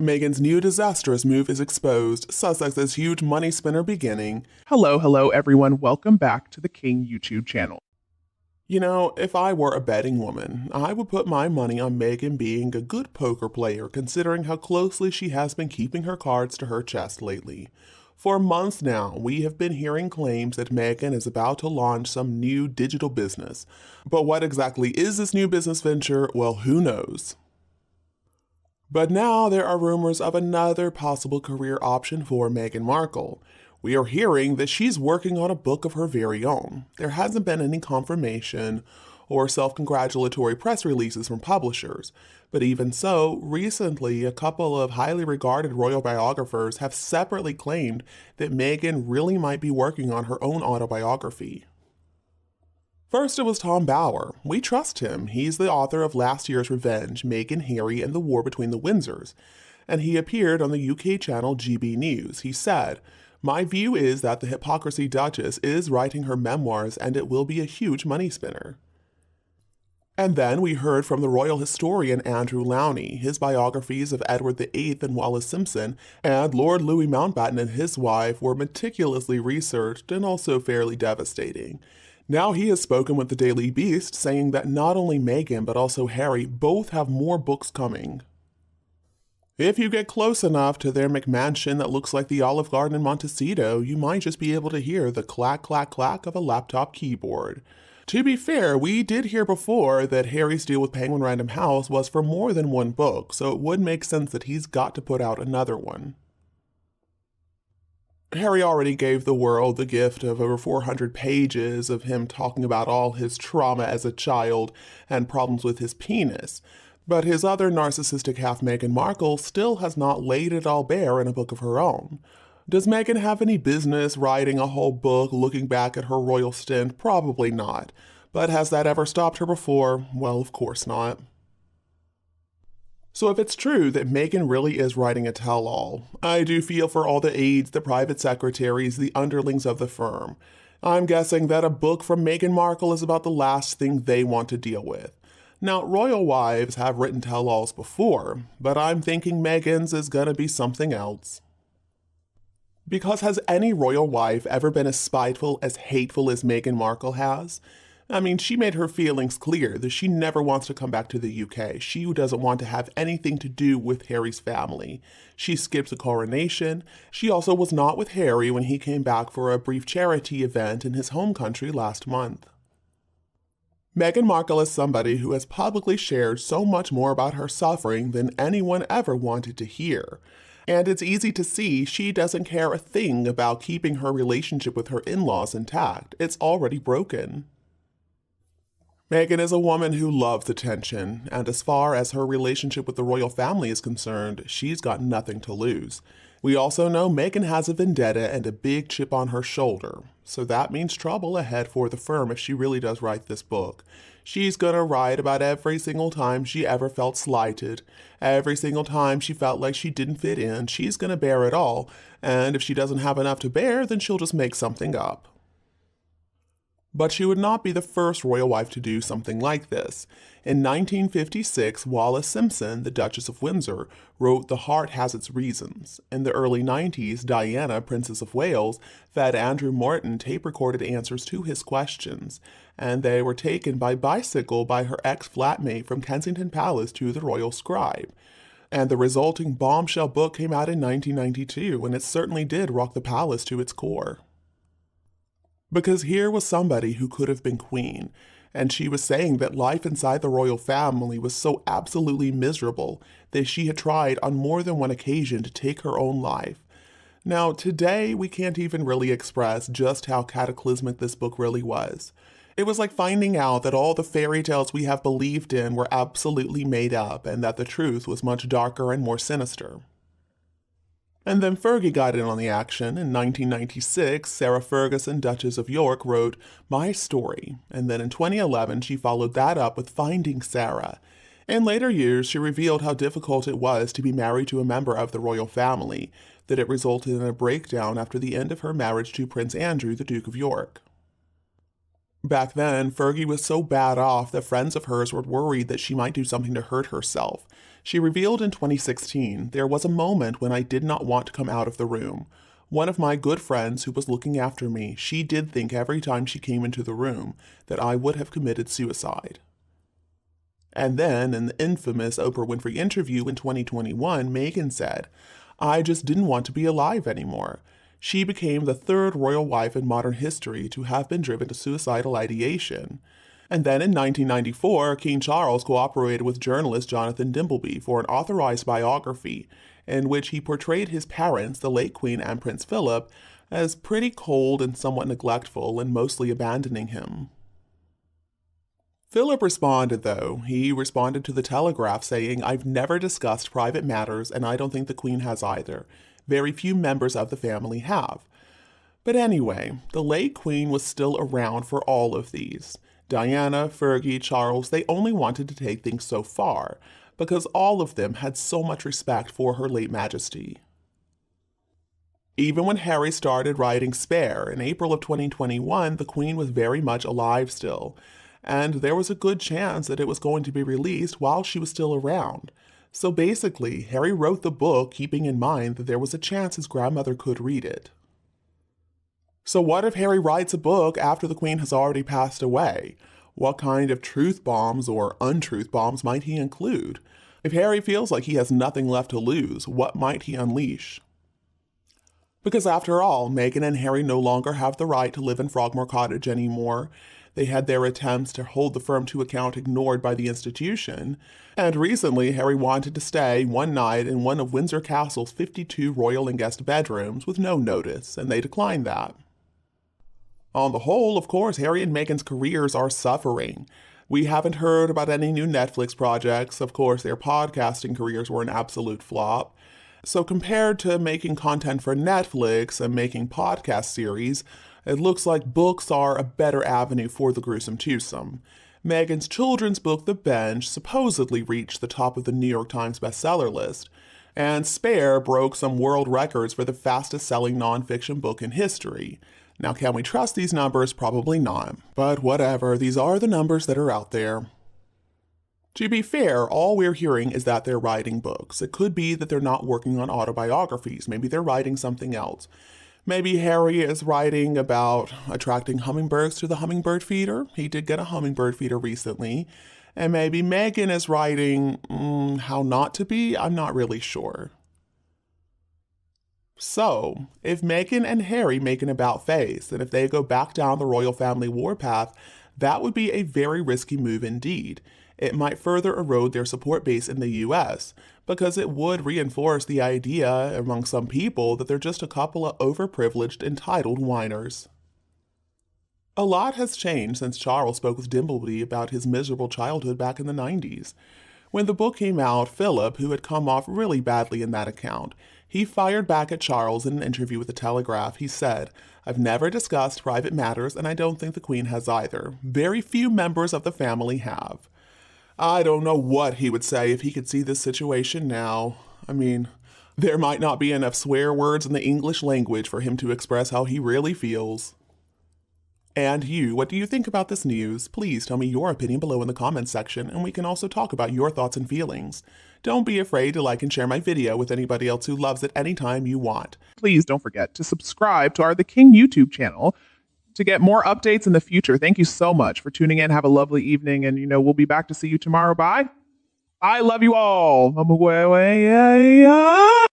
Meghan's new disastrous move is exposed. Sussex's huge money spinner beginning. Hello, everyone. Welcome back to the King YouTube channel. You know, if I were a betting woman, I would put my money on Meghan being a good poker player, considering how closely she has been keeping her cards to her chest lately. For months now, we have been hearing claims that Meghan is about to launch some new digital business. But what exactly is this new business venture? Well, who knows? But now there are rumors of another possible career option for Meghan Markle. We are hearing that she's working on a book of her very own. There hasn't been any confirmation or self-congratulatory press releases from publishers. But even so, recently a couple of highly regarded royal biographers have separately claimed that Meghan really might be working on her own autobiography. First, it was Tom Bower. We trust him. He's the author of last year's Revenge, Meghan, Harry, and the War Between the Windsors. And he appeared on the UK channel GB News. He said, "My view is that the Hypocrisy Duchess is writing her memoirs and it will be a huge money spinner." And then we heard from the royal historian Andrew Lowney. His biographies of Edward VIII and Wallis Simpson and Lord Louis Mountbatten and his wife were meticulously researched and also fairly devastating. Now he has spoken with the Daily Beast, saying that not only Meghan but also Harry both have more books coming. If you get close enough to their McMansion that looks like the Olive Garden in Montecito, you might just be able to hear the clack, clack, clack of a laptop keyboard. To be fair, we did hear before that Harry's deal with Penguin Random House was for more than one book, so it would make sense that he's got to put out another one. Harry already gave the world the gift of over 400 pages of him talking about all his trauma as a child and problems with his penis. But his other narcissistic half, Meghan Markle, still has not laid it all bare in a book of her own. Does Meghan have any business writing a whole book looking back at her royal stint? Probably not. But has that ever stopped her before? Well, of course not. So if it's true that Meghan really is writing a tell-all, I do feel for all the aides, the private secretaries, the underlings of the firm. I'm guessing that a book from Meghan Markle is about the last thing they want to deal with. Now, royal wives have written tell-alls before, but I'm thinking Meghan's is gonna be something else. Because has any royal wife ever been as spiteful, as hateful as Meghan Markle has? I mean, she made her feelings clear that she never wants to come back to the UK. She doesn't want to have anything to do with Harry's family. She skipped the coronation. She also was not with Harry when he came back for a brief charity event in his home country last month. Meghan Markle is somebody who has publicly shared so much more about her suffering than anyone ever wanted to hear. And it's easy to see she doesn't care a thing about keeping her relationship with her in-laws intact. It's already broken. Meghan is a woman who loves attention, and as far as her relationship with the royal family is concerned, she's got nothing to lose. We also know Meghan has a vendetta and a big chip on her shoulder, so that means trouble ahead for the firm if she really does write this book. She's gonna write about every single time she ever felt slighted, every single time she felt like she didn't fit in. She's gonna bear it all, and if she doesn't have enough to bear, then she'll just make something up. But she would not be the first royal wife to do something like this. In 1956, Wallis Simpson, the Duchess of Windsor, wrote The Heart Has Its Reasons. In the early 90s, Diana, Princess of Wales, fed Andrew Morton tape-recorded answers to his questions, and they were taken by bicycle by her ex-flatmate from Kensington Palace to the royal scribe. And the resulting bombshell book came out in 1992, and it certainly did rock the palace to its core. Because here was somebody who could have been queen, and she was saying that life inside the royal family was so absolutely miserable that she had tried on more than one occasion to take her own life. Now, today, we can't even really express just how cataclysmic this book really was. It was like finding out that all the fairy tales we have believed in were absolutely made up, and that the truth was much darker and more sinister. And then Fergie got in on the action. In 1996, Sarah Ferguson, Duchess of York, wrote My Story, and then in 2011 she followed that up with Finding Sarah. In later years, she revealed how difficult it was to be married to a member of the royal family, that it resulted in a breakdown after the end of her marriage to Prince Andrew, the Duke of York. Back then, Fergie was so bad off that friends of hers were worried that she might do something to hurt herself. She revealed in 2016, "There was a moment when I did not want to come out of the room. One of my good friends who was looking after me, she did think every time she came into the room that I would have committed suicide." And then, in the infamous Oprah Winfrey interview in 2021, Meghan said, "I just didn't want to be alive anymore." She became the third royal wife in modern history to have been driven to suicidal ideation. And then in 1994, King Charles cooperated with journalist Jonathan Dimbleby for an authorized biography in which he portrayed his parents, the late Queen and Prince Philip, as pretty cold and somewhat neglectful and mostly abandoning him. Philip responded, though. He responded to The Telegraph saying, "I've never discussed private matters, and I don't think the Queen has either. Very few members of the family have." But anyway, the late Queen was still around for all of these. Diana, Fergie, Charles, they only wanted to take things so far, because all of them had so much respect for Her late Majesty. Even when Harry started writing Spare in April of 2021, the Queen was very much alive still, and there was a good chance that it was going to be released while she was still around. So basically, Harry wrote the book keeping in mind that there was a chance his grandmother could read it. So what if Harry writes a book after the Queen has already passed away? What kind of truth bombs or untruth bombs might he include? If Harry feels like he has nothing left to lose, what might he unleash? Because after all, Meghan and Harry no longer have the right to live in Frogmore Cottage anymore. They had their attempts to hold the firm to account ignored by the institution, and recently Harry wanted to stay one night in one of Windsor Castle's 52 royal and guest bedrooms with no notice, and they declined that. On the whole, of course, Harry and Meghan's careers are suffering. We haven't heard about any new Netflix projects. Of course, their podcasting careers were an absolute flop. So compared to making content for Netflix and making podcast series, it looks like books are a better avenue for the gruesome twosome. Meghan's children's book, The Bench, supposedly reached the top of the New York Times bestseller list, and Spare broke some world records for the fastest-selling nonfiction book in history. Now, can we trust these numbers? Probably not. But whatever, these are the numbers that are out there. To be fair, all we're hearing is that they're writing books. It could be that they're not working on autobiographies. Maybe they're writing something else. Maybe Harry is writing about attracting hummingbirds to the hummingbird feeder. He did get a hummingbird feeder recently. And maybe Meghan is writing how not to be. I'm not really sure. So, if Meghan and Harry make an about-face, and if they go back down the royal family warpath, that would be a very risky move indeed. It might further erode their support base in the US, because it would reinforce the idea among some people that they're just a couple of overprivileged, entitled whiners. A lot has changed since Charles spoke with Dimbleby about his miserable childhood back in the 90s. When the book came out, Philip, who had come off really badly in that account, he fired back at Charles in an interview with The Telegraph. He said, "I've never discussed private matters, and I don't think the Queen has either. Very few members of the family have." I don't know what he would say if he could see this situation now. I mean, there might not be enough swear words in the English language for him to express how he really feels. And you, what do you think about this news? Please tell me your opinion below in the comments section, and we can also talk about your thoughts and feelings. Don't be afraid to like and share my video with anybody else who loves it anytime you want. Please don't forget to subscribe to our The King YouTube channel to get more updates in the future. Thank you so much for tuning in. Have a lovely evening, and we'll be back to see you tomorrow. Bye. I love you all.